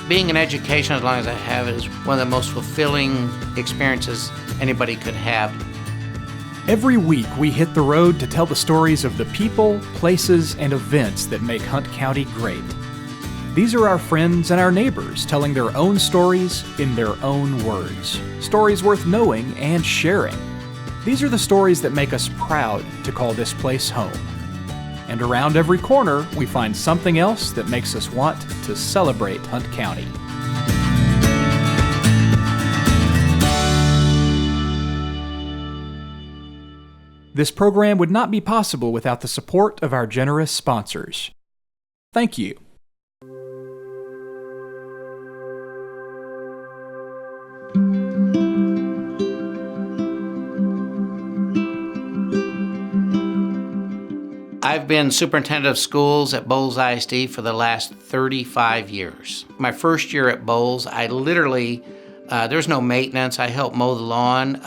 Being in education as long as I have it is one of the most fulfilling experiences anybody could have. Every week we hit the road to tell the stories of the people, places, and events that make Hunt County great. These are our friends and our neighbors telling their own stories in their own words. Stories worth knowing and sharing. These are the stories that make us proud to call this place home. And around every corner, we find something else that makes us want to celebrate Hunt County. This program would not be possible without the support of our generous sponsors. Thank you. I've been superintendent of schools at Boles ISD for the last 35 years. My first year at Boles, I literally, there was no maintenance. I helped mow the lawn.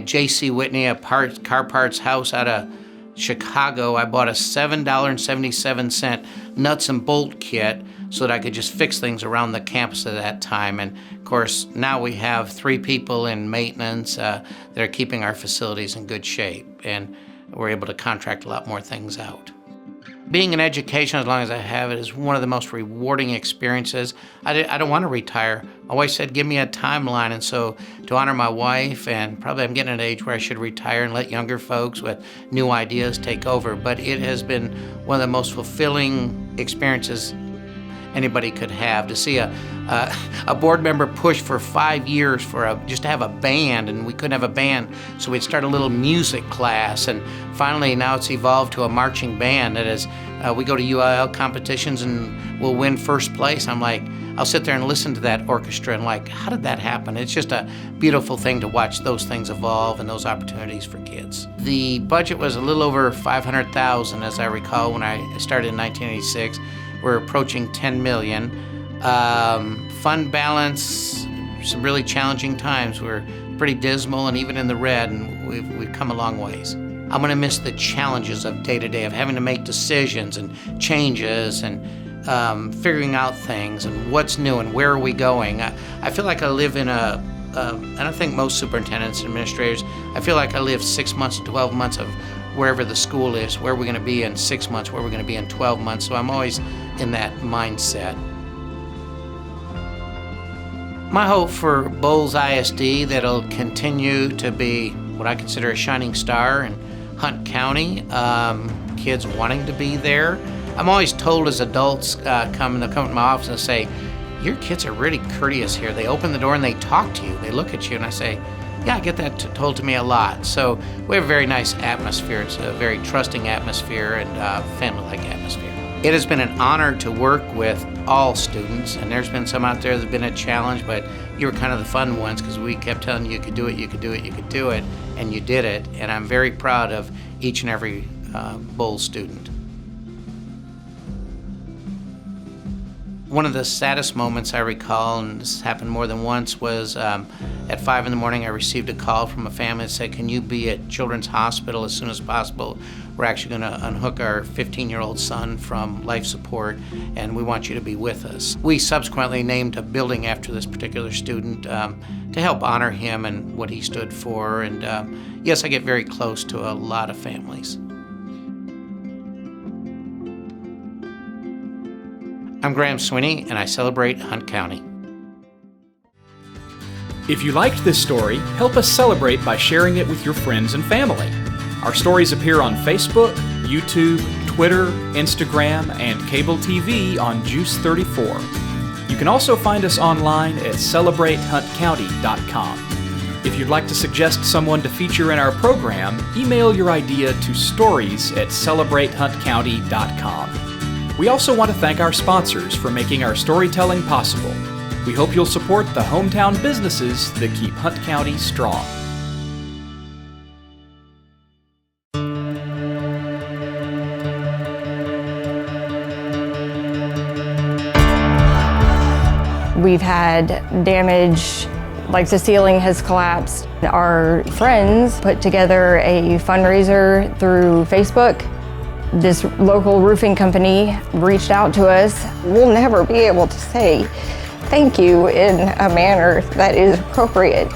J.C. Whitney, a car parts house out of Chicago, I bought a $7.77 nuts and bolt kit so that I could just fix things around the campus at that time. And of course, now we have 3 people in maintenance that are keeping our facilities in good shape. And we're able to contract a lot more things out. Being in education as long as I have it is one of the most rewarding experiences. I don't want to retire. My wife said, give me a timeline, and so to honor my wife, and probably I'm getting at an age where I should retire and let younger folks with new ideas take over, but it has been one of the most fulfilling experiences anybody could have, to see a board member push for 5 years for just to have a band, and we couldn't have a band, so we'd start a little music class, and finally now it's evolved to a marching band. That is, we go to UIL competitions and we'll win first place. I'm like, I'll sit there and listen to that orchestra and like, how did that happen? It's just a beautiful thing to watch those things evolve and those opportunities for kids. The budget was a little over $500,000, as I recall, when I started in 1986. We're approaching $10 million. Fund balance, some really challenging times. We're pretty dismal and even in the red, and we've come a long ways. I'm gonna miss the challenges of day-to-day, of having to make decisions and changes and figuring out things and what's new and where are we going. I feel like I live in and I think most superintendents and administrators, I feel like I live 6 months to 12 months of wherever the school is, where we're gonna be in 6 months, where we're gonna be in 12 months, so I'm always in that mindset. My hope for Boles ISD that it'll continue to be what I consider a shining star in Hunt County, kids wanting to be there. I'm always told as adults they'll come to my office and say, your kids are really courteous here. They open the door and they talk to you, they look at you, and I say, yeah, I get that told to me a lot. So we have a very nice atmosphere. It's a very trusting atmosphere and family-like atmosphere. It has been an honor to work with all students, and there's been some out there that have been a challenge, but you were kind of the fun ones because we kept telling you could do it, you could do it, you could do it, and you did it. And I'm very proud of each and every Boles student. One of the saddest moments I recall, and this happened more than once, was at 5 in the morning I received a call from a family that said, can you be at Children's Hospital as soon as possible? We're actually going to unhook our 15-year-old son from life support, and we want you to be with us. We subsequently named a building after this particular student to help honor him and what he stood for, and yes, I get very close to a lot of families. I'm Graham Sweeney, and I celebrate Hunt County. If you liked this story, help us celebrate by sharing it with your friends and family. Our stories appear on Facebook, YouTube, Twitter, Instagram, and cable TV on Juice 34. You can also find us online at celebratehuntcounty.com. If you'd like to suggest someone to feature in our program, email your idea to stories@celebratehuntcounty.com. We also want to thank our sponsors for making our storytelling possible. We hope you'll support the hometown businesses that keep Hunt County strong. We've had damage, like the ceiling has collapsed. Our friends put together a fundraiser through Facebook. This local roofing company reached out to us. We'll never be able to say thank you in a manner that is appropriate.